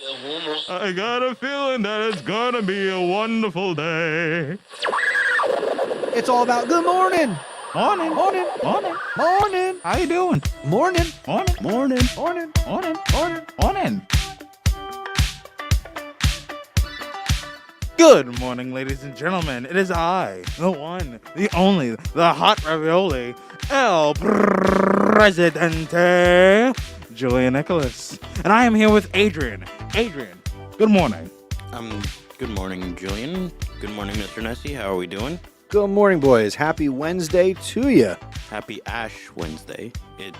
I got a feeling that it's gonna be a wonderful day. It's all about good morning. Morning. Morning. Morning. Morning. How you doing? Morning. Morning. Morning. Morning. Morning. Morning. Morning. Good morning, ladies and gentlemen. It is I, the one, the only, the hot ravioli, El Presidente, Julian Nicholas. And I am here with Adrian. Adrian, good morning. Good morning, Julian. Good morning, Mr. Nessie. How are we doing? Good morning, boys. Happy Wednesday to you. Happy Ash Wednesday.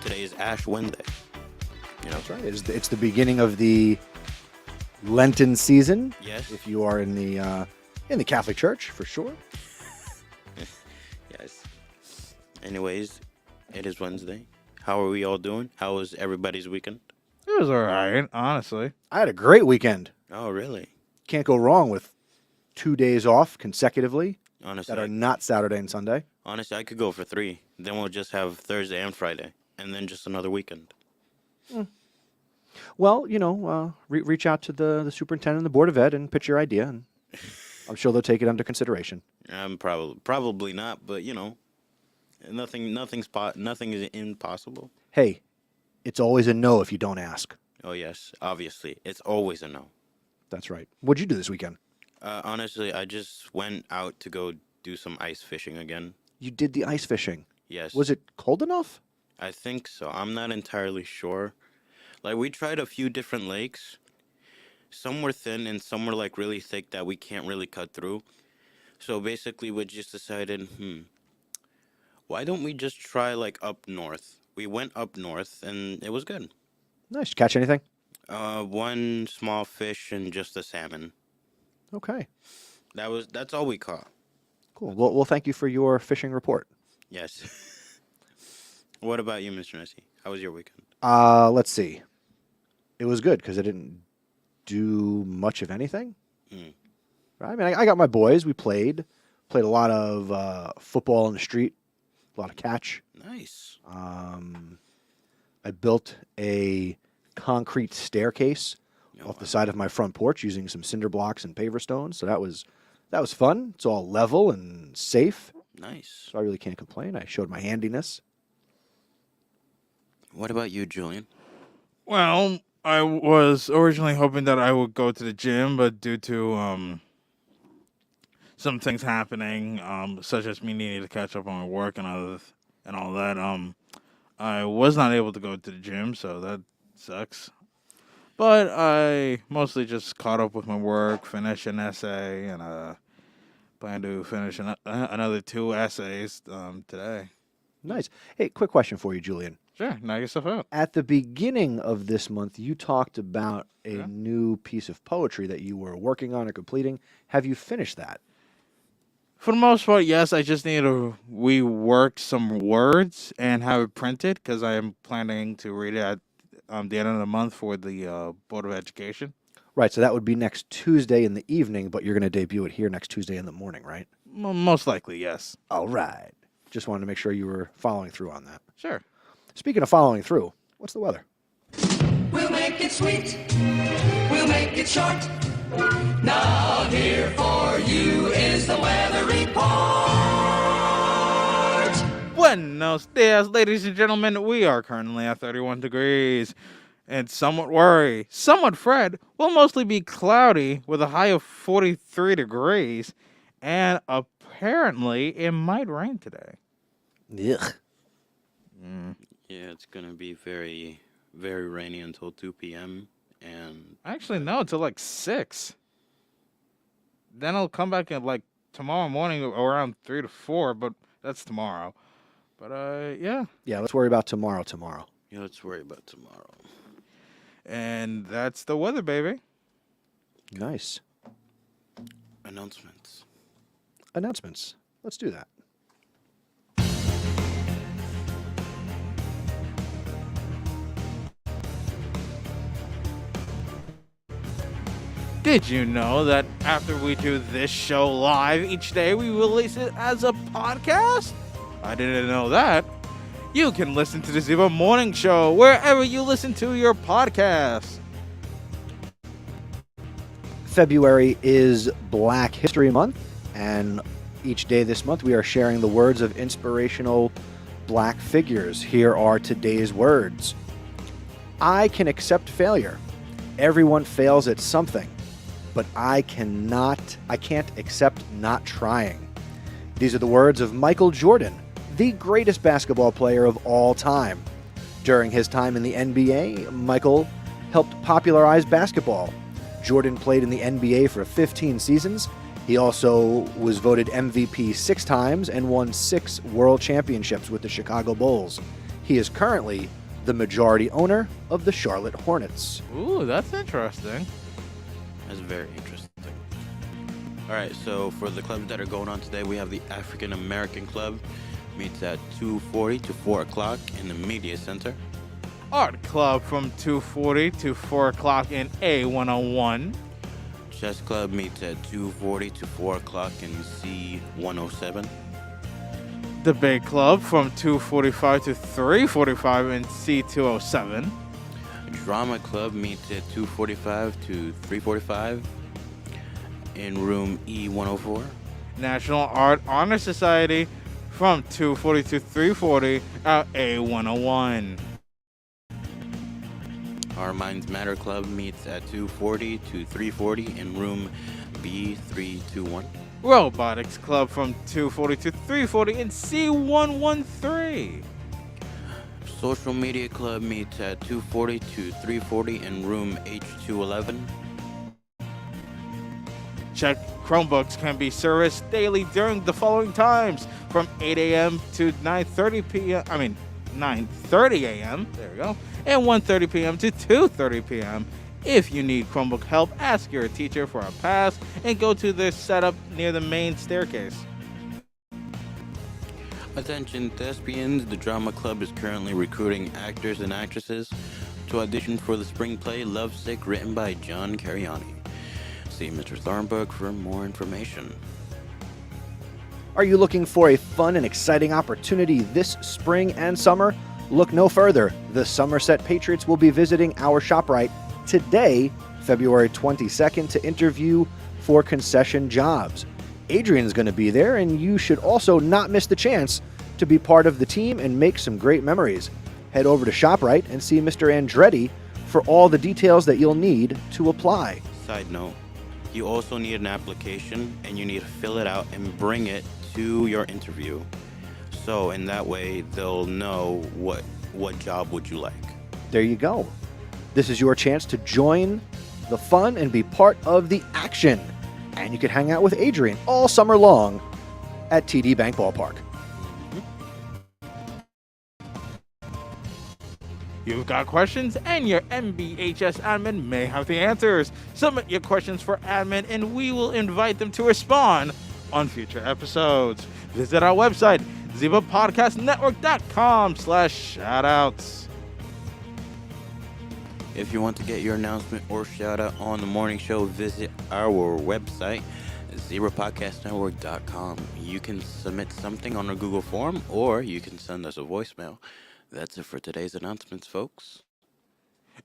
Today is Ash Wednesday. You know, That's right. It's the beginning of the Lenten season. Yes. If you are in the Catholic Church, for sure. Yes. Anyways, it is Wednesday. How are we all doing? How was everybody's weekend? It was all right, honestly. I had a great weekend. Oh, really? Can't go wrong with 2 days off consecutively Honestly, that are not Saturday and Sunday. honestly, I could go for 3. Then we'll just have Thursday and Friday, and then just another weekend. Well, reach out to the superintendent and the Board of Ed and pitch your idea, and I'm sure they'll take it under consideration. Probably not, but nothing is impossible. Hey, it's always a no if you don't ask. Oh yes, obviously, it's always a no. That's right. What'd you do this weekend? Honestly, I just went out to go do some ice fishing again. You did the ice fishing. Yes. Was it cold enough? I think so. I'm not entirely sure. Like, we tried a few different lakes. Some were thin and some were, like, really thick that we can't really cut through. So, basically, we just decided, why don't we just try, like, up north? We went up north, and it was good. Nice. Catch anything? One small fish and just a salmon. Okay. That's all we caught. Cool. Well, thank you for your fishing report. Yes. What about you, Mr. Nessie? How was your weekend? Let's see. It was good because I didn't do much of anything. Right? I mean, I got my boys. We played a lot of football in the street, a lot of catch. Nice. I built a concrete staircase off the side of my front porch using some cinder blocks and paver stones. So that was fun. It's all level and safe. Nice. So I really can't complain. I showed my handiness. What about you, Julian? Well, I was originally hoping that I would go to the gym, but due to some things happening, such as me needing to catch up on my work and all that, I was not able to go to the gym, so that sucks. But I mostly just caught up with my work, finished an essay, and plan to finish another 2 essays today. Nice. Hey, quick question for you, Julian. Sure, knock yourself out. At the beginning of this month, you talked about a Yeah. new piece of poetry that you were working on or completing. Have you finished that? For the most part, yes. I just need to rework some words and have it printed because I am planning to read it at the end of the month for the Board of Education. Right, so that would be next Tuesday in the evening, but you're going to debut it here next Tuesday in the morning, right? Most likely, yes. All right. Just wanted to make sure you were following through on that. Sure. Speaking of following through, what's the weather? We'll make it sweet. We'll make it short. Now here for you is the weather report. Buenos dias, ladies and gentlemen. We are currently at 31 degrees. And somewhat worry, somewhat Fred, will mostly be cloudy with a high of 43 degrees. And apparently, it might rain today. Ugh. Yeah, it's gonna be very, very rainy until 2 p.m. and Actually, no, until like 6. Then I'll come back at like tomorrow morning around 3 to 4, but that's tomorrow. But yeah. Yeah, let's worry about tomorrow. yeah, let's worry about tomorrow. And that's the weather, baby. Nice. Announcements. Announcements. Let's do that. Did you know that after we do this show live each day, we release it as a podcast? I didn't know that. You can listen to the Ziva Morning Show wherever you listen to your podcasts. February is Black History Month, and each day this month we are sharing the words of inspirational Black figures. Here are today's words. I can accept failure. Everyone fails at something, but I can't accept not trying. These are the words of Michael Jordan, the greatest basketball player of all time. During his time in the NBA, Michael helped popularize basketball. Jordan played in the NBA for 15 seasons. He also was voted MVP 6 times and won 6 world championships with the Chicago Bulls. He is currently the majority owner of the Charlotte Hornets. Ooh, that's interesting. That's very interesting. All right, so for the clubs that are going on today, we have the African American Club. Meets at 2:40 to 4 o'clock in the Media Center. Art Club from 2:40 to 4 o'clock in A101. Chess Club meets at 2:40 to 4 o'clock in C107. Debate Club from 2:45 to 3:45 in C207. Drama Club meets at 2:45 to 3:45 in room E104. National Art Honor Society from 2:40 to 3:40 at A101. Our Minds Matter Club meets at 2:40 to 3:40 in room B321. Robotics Club from 2:40 to 3:40 in C113. Social Media Club meets at 2:40 to 3:40 in room H211. Check Chromebooks can be serviced daily during the following times from 8 a.m. to 9:30 p.m. 9:30 a.m. There we go. And 1:30 p.m. to 2:30 p.m. If you need Chromebook help, ask your teacher for a pass and go to the setup near the main staircase. Attention thespians, the Drama Club is currently recruiting actors and actresses to audition for the spring play Lovesick, written by John Cariani. See Mr. Thornburg for more information. Are you looking for a fun and exciting opportunity this spring and summer? Look no further. The Somerset Patriots will be visiting our ShopRite today, February 22nd, to interview for concession jobs. Adrian's going to be there, and you should also not miss the chance to be part of the team and make some great memories. Head over to ShopRite and see Mr. Andretti for all the details that you'll need to apply. Side note, you also need an application, and you need to fill it out and bring it to your interview. So in that way, they'll know what job would you like. There you go. This is your chance to join the fun and be part of the action. And you can hang out with Adrian all summer long at TD Bank Ballpark. You've got questions, and your MBHS admin may have the answers. Submit your questions for admin, and we will invite them to respond on future episodes. Visit our website, ZebraPodcastNetwork.com/shoutouts. If you want to get your announcement or shout out on the morning show, visit our website, ZebraPodcastNetwork.com. You can submit something on a Google form, or you can send us a voicemail. That's it for today's announcements, folks.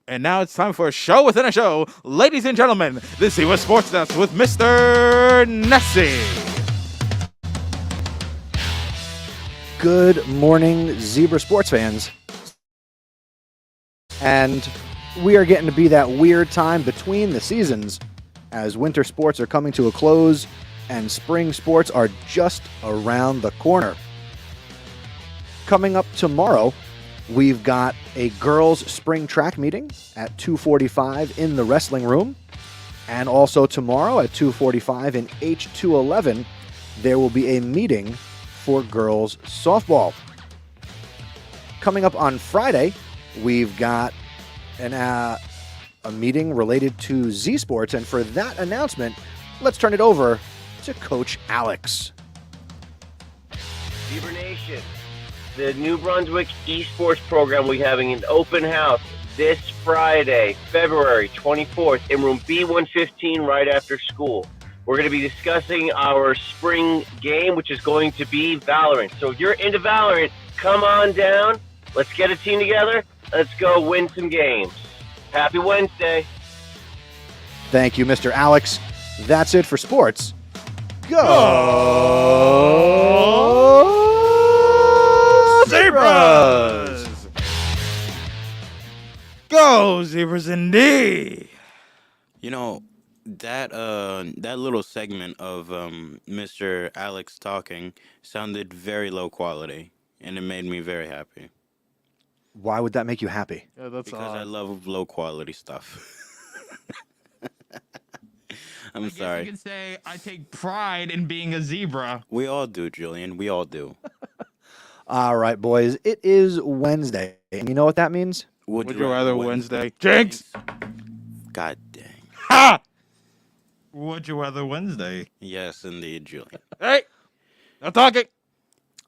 And now it's time for a show within a show. Ladies and gentlemen, the Zebra Sports Desk with Mr. Nessie. Good morning, Zebra sports fans. And we are getting to be that weird time between the seasons as winter sports are coming to a close and spring sports are just around the corner. Coming up tomorrow, we've got a girls' spring track meeting at 2:45 in the wrestling room. And also tomorrow at 2:45 in H211, there will be a meeting for girls' softball. Coming up on Friday, we've got a meeting related to Z Sports. And for that announcement, let's turn it over to Coach Alex. Zebra Nation, the New Brunswick esports program will be having an open house this Friday, February 24th in room B115 right after school. We're going to be discussing our spring game, which is going to be Valorant. So if you're into Valorant, come on down. Let's get a team together. Let's go win some games. Happy Wednesday. Thank you, Mr. Alex. That's it for sports. Go Zebras! Go Zebras indeed! You know, that little segment of Mr. Alex talking sounded very low quality, and it made me very happy Why would that make you happy? Yeah, that's because I love low quality stuff. I'm I guess sorry. you could say I take pride in being a zebra. We all do, Julian. We all do. All right, boys. It is Wednesday. And you know what that means? Would you rather Wednesday? Jinx! God dang. Ha! Would you rather Wednesday? Yes, indeed, Julian. Hey! No talking!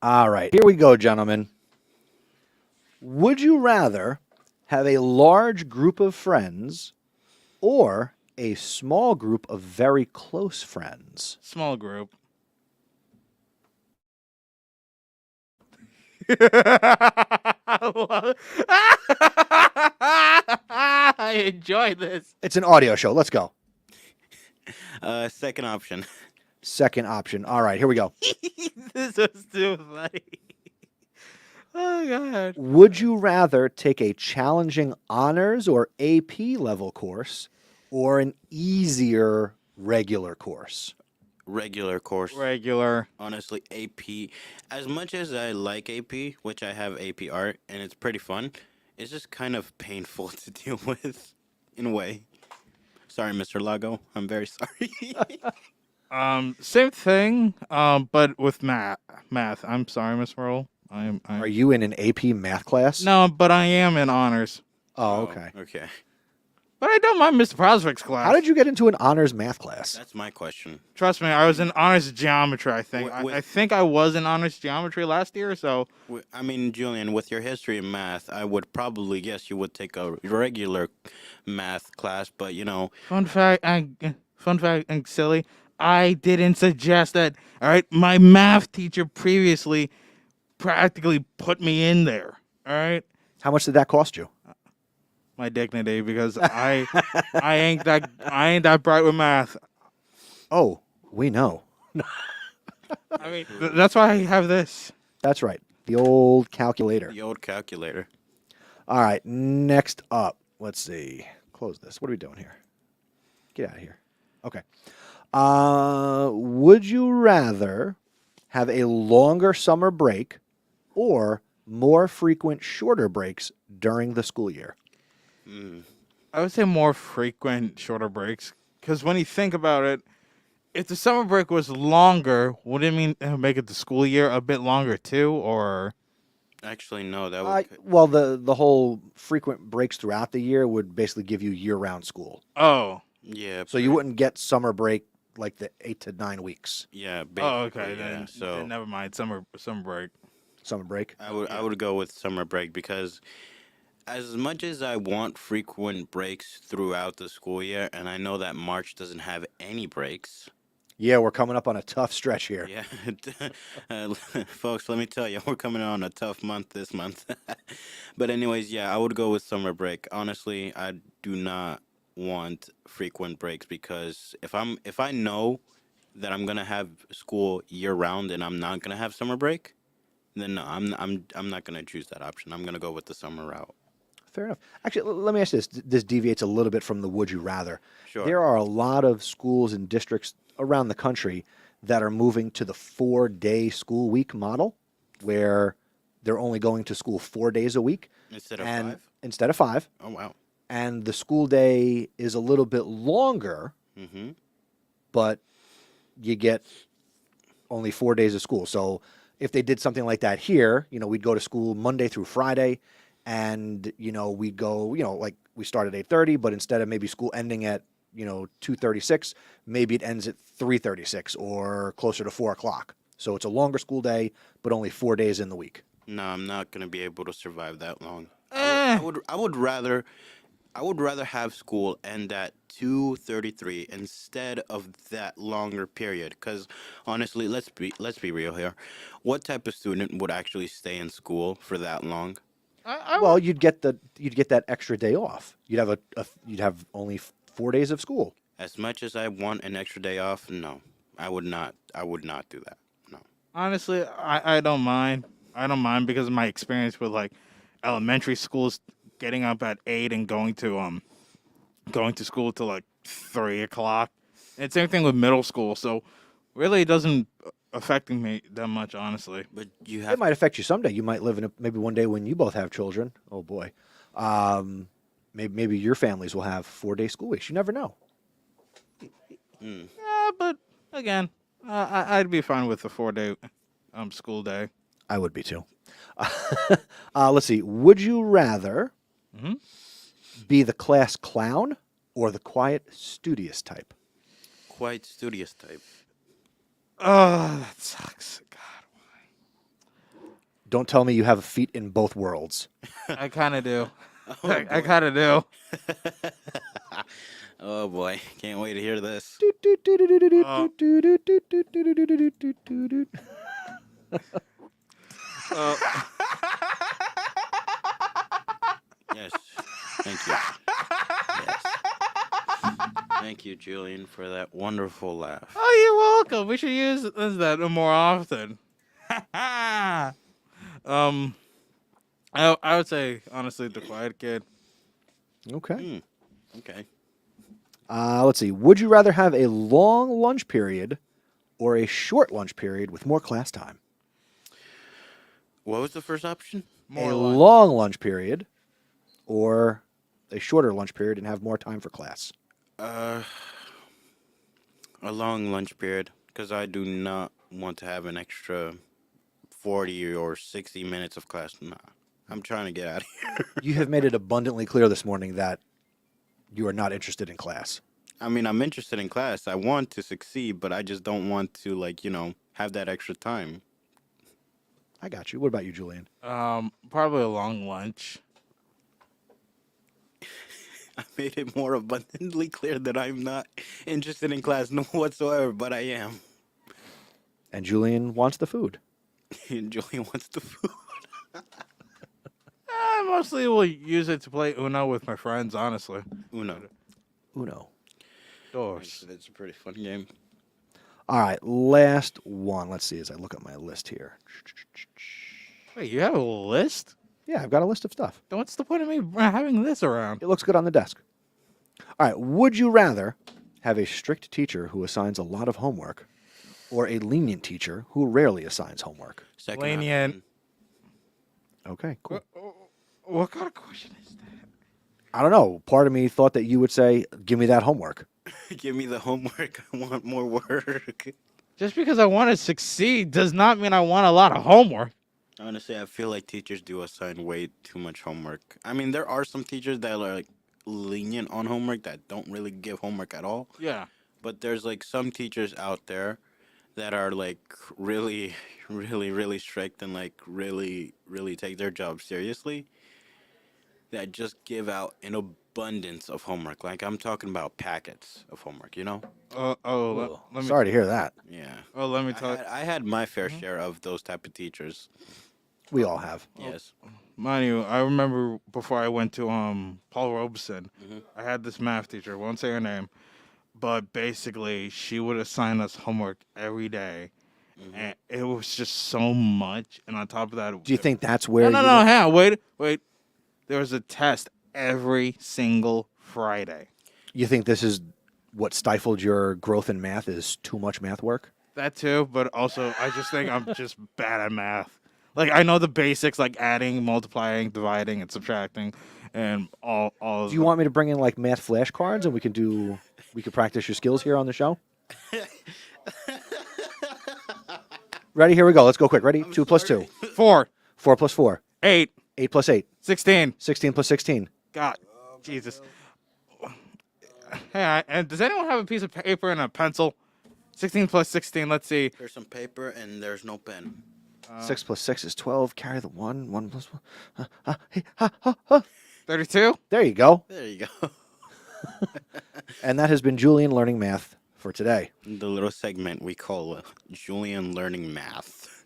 All right, here we go, gentlemen. Would you rather have a large group of friends or a small group of very close friends? Small group. I enjoy this. It's an audio show. Let's go. Second option. Second option. All right, here we go. This is too funny. Oh god. Would you rather take a challenging honors or AP level course or an easier regular course? Regular course. Regular. Honestly, AP. As much as I like AP, which I have AP art, and it's pretty fun, it's just kind of painful to deal with, in a way. Sorry, Mr. Lago. I'm very sorry. Same thing. But with math. I'm sorry, Miss Merle. I'm Are you in an AP math class? No, but I am in honors. Oh, okay. Okay. But I don't mind Mr. Prospect's class. How did you get into an honors math class? That's my question. Trust me, I was in honors geometry. I think. With- I think I was in honors geometry last year. So I mean, Julian, with your history in math, I would probably guess you would take a regular math class, but you know, fun fact, and silly. I didn't suggest that. All right, my math teacher previously practically put me in there. All right, How much did that cost you? my dignity, because I ain't that bright with math. Oh, we know. I mean, that's why I have this. That's right. The old calculator. the old calculator. All right, next up. Let's see. Close this. What are we doing here? Get out of here. Okay. Would you rather have a longer summer break or more frequent shorter breaks during the school year? I would say more frequent, shorter breaks. Because when you think about it, if the summer break was longer, would it mean make it the school year a bit longer too, or? Actually, no, that would. Well, the whole frequent breaks throughout the year would basically give you year-round school. Oh. Yeah. So you wouldn't get summer break like the 8 to 9 weeks. Yeah. Oh, basically, okay. Yeah. Then, So then never mind. Summer break. Summer break. I would go with summer break because as much as I want frequent breaks throughout the school year, and I know that March doesn't have any breaks. Yeah, we're coming up on a tough stretch here. Yeah, folks, let me tell you, we're coming on a tough month this month. But anyways, yeah, I would go with summer break. Honestly, I do not want frequent breaks because if I know that I'm gonna have school year round and I'm not gonna have summer break, then no, I'm not gonna choose that option. I'm gonna go with the summer route. Fair enough. Actually, let me ask you this. This deviates a little bit from the would you rather. Sure. There are a lot of schools and districts around the country that are moving to the 4-day school week model where they're only going to school 4 days a week. Instead of and 5? Instead of 5. Oh wow. And the school day is a little bit longer, Mm-hmm. but you get only 4 days of school. So if they did something like that here, we'd go to school Monday through Friday, and we'd go, like we start at 8:30, but instead of maybe school ending at 2:36, maybe it ends at 3:36 or closer to 4 o'clock. So it's a longer school day, but only 4 days in the week. No, I'm not gonna be able to survive that long. Eh. I would rather have school end at 2:33 instead of that longer period. Because honestly, let's be real here. What type of student would actually stay in school for that long? Well, you'd get that extra day off. You'd have you'd have only 4 days of school. As much as I want an extra day off, no, I would not. I would not do that. No. Honestly, I don't mind. I don't mind because of my experience with like elementary schools, getting up at 8 and going to school till like 3 o'clock. And same thing with middle school. So really, it doesn't affecting me that much, honestly. But you It have. might affect you someday. You might live in maybe one day when you both have children. Oh boy, maybe your families will have 4-day school weeks. You never know. Yeah, but again, I'd be fine with a 4-day school day. I would be too. Let's see. Would you rather Mhm. be the class clown or the quiet, studious type? Quite studious type. Oh, that sucks. God, Don't tell me you have a feet in both worlds. I kind of do. Oh, I kind of do. Oh boy, can't wait to hear this. Yes, thank you. Yes. Thank you, Julian, for that wonderful laugh. Oh, you're welcome. We should use that more often. I would say honestly the quiet kid. Okay. Okay. Let's see. Would you rather have a long lunch period or a short lunch period with more class time? What was the first option? More a lunch. long lunch period or a shorter lunch period and have more time for class? A long lunch period, because I do not want to have an extra 40 or 60 minutes of class. Nah, I'm trying to get out of here. You have made it abundantly clear this morning that you are not interested in class. I mean, I'm interested in class. I want to succeed, but I just don't want to, like, have that extra time. I got you. What about you, Julian? Probably a long lunch. I made it more abundantly clear that I'm not interested in class no whatsoever, but I am. And Julian wants the food. And Julian wants the food. I mostly will use it to play Uno with my friends, honestly. Uno. Uno. Doors. It's a pretty fun game. All right, last one. Let's see as I look at my list here. Wait, you have a list? Yeah, I've got a list of stuff. Then what's the point of me having this around? It looks good on the desk. All right, would you rather have a strict teacher who assigns a lot of homework or a lenient teacher who rarely assigns homework? Second Lenient. Okay, cool. What kind of question is that? I don't know. Part of me thought that you would say, give me that homework. option. Give me the homework. I want more work. Just because I want to succeed does not mean I want a lot of homework. Honestly, I feel like teachers do assign way too much homework. I mean, there are some teachers that are like lenient on homework that don't really give homework at all. Yeah. But there's like some teachers out there that are like really, really, really strict and like really, really take their job seriously. That just give out an abundance of homework. Like I'm talking about packets of homework. Let me. Sorry to hear that. Yeah. Oh, let me tell you. I had my fair share of those type of teachers. We all have. Yes. Mind you, I remember before I went to Paul Robeson, Mhm. I had this math teacher. Won't say her name, but basically she would assign us homework every day, and it was just so much. And on top of that, Do you think that's where No, you... no, no. Hang on, wait. There was a test every single Friday. You think this is what stifled your growth in math is too much math work? That too, but also I just think I'm just bad at math. Like I know the basics, like adding, multiplying, dividing, and subtracting, and all. Do you want me to bring in like math flashcards and we could practice your skills here on the show? Ready? Here we go. Let's go quick. Ready? 2 plus 2. 4, 4 plus 4. 8, 8 plus 8. 16. 16 plus 16. God, Jesus. Hey, and does anyone have a piece of paper and a pencil? 16 plus 16. Let's see. There's some paper and there's no pen. 6 plus 6 is 12. Carry the 1. 1 plus 1. 32. There you go. There you go. And that has been Julian learning math for today. The little segment we call Julian Learning Math.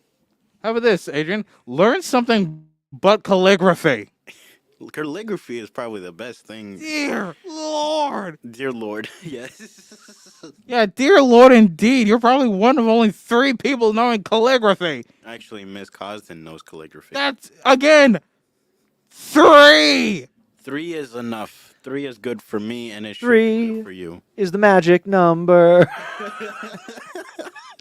How about this, Adrian? Learn something but calligraphy. Calligraphy is probably the best thing. Dear Lord. Dear Lord, yes. Yeah, dear Lord, indeed. You're probably one of only 3 people knowing calligraphy. Actually, Miss Cosden knows calligraphy. That's, again, 3! 3 is enough. 3 is good for me, and it should be 3 good for you. is the magic number.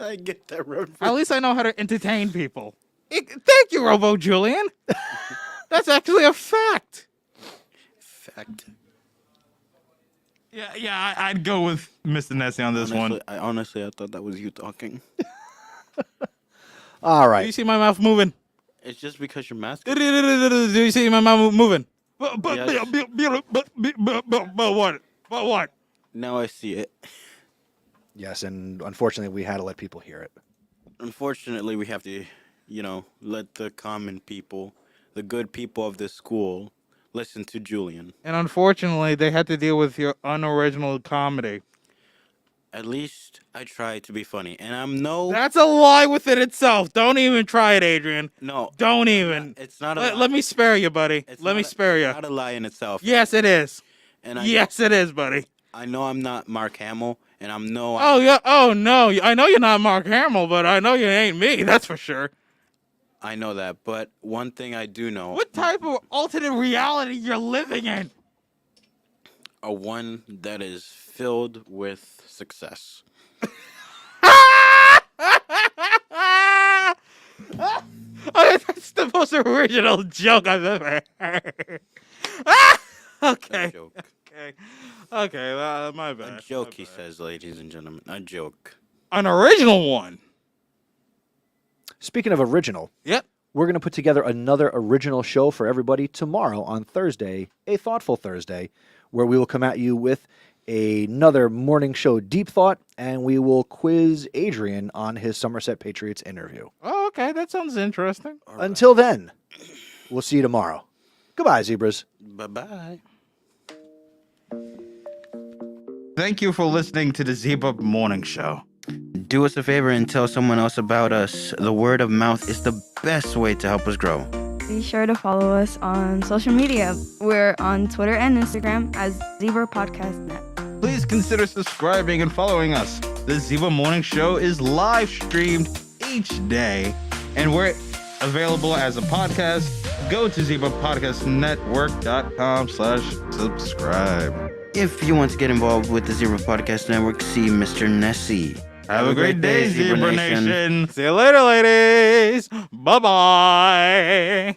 I get that reference. At least I know how to entertain people. Thank you, Robo Julian. That's actually a fact. Fact. Yeah, I'd go with Mr. Nessie on this one. Honestly, I thought that was you talking. All Do you right. see my mouth moving? It's just because you're Do masculine. you see my mouth moving? But what? But what? Now I see it. Yes, and unfortunately, we had to let people hear it. Unfortunately, we have to, let the common people, the good people of this school, listen to Julian. And unfortunately, they had to deal with your unoriginal comedy. At least I try to be funny, and I'm no. That's a lie within itself. Don't even try it, Adrian. No, Don't even. it's not a lie. Let me spare you, buddy. Let me spare you. Not a lie in itself. Yes, it is. And Yes, it is, buddy. I know I'm not Mark Hamill, and I'm no. Oh, yeah. Oh, no. I know you're not Mark Hamill, but I know you ain't me. That's for sure. I know that, but one thing I do know. What type of alternate reality you're living in? A one that is filled with success. That's the most original joke I've ever heard. Okay. A joke. Okay, my bad. A joke, he says, ladies and gentlemen. A joke. An original one. Speaking of original, Yep. we're going to put together another original show for everybody tomorrow on Thursday, a Thoughtful Thursday, where we will come at you with another morning show deep thought, and we will quiz Adrian on his Somerset Patriots interview. Oh, okay. That sounds interesting. Until then, we'll see you tomorrow. Goodbye, zebras. Bye-bye. Thank you for listening to the Zebra Morning Show. Do us a favor and tell someone else about us. The word of mouth is the best way to help us grow. Be sure to follow us on social media. We're on Twitter and Instagram as Zebra Podcast Net. Please consider subscribing and following us. The Zebra Morning Show is live streamed each day, and we're available as a podcast. Go to zebrapodcastnetwork.com/subscribe. If you want to get involved with the Zebra Podcast Network, see Mr. Nessie. Have a great day, Zebra Nation. See you later, ladies. Bye-bye.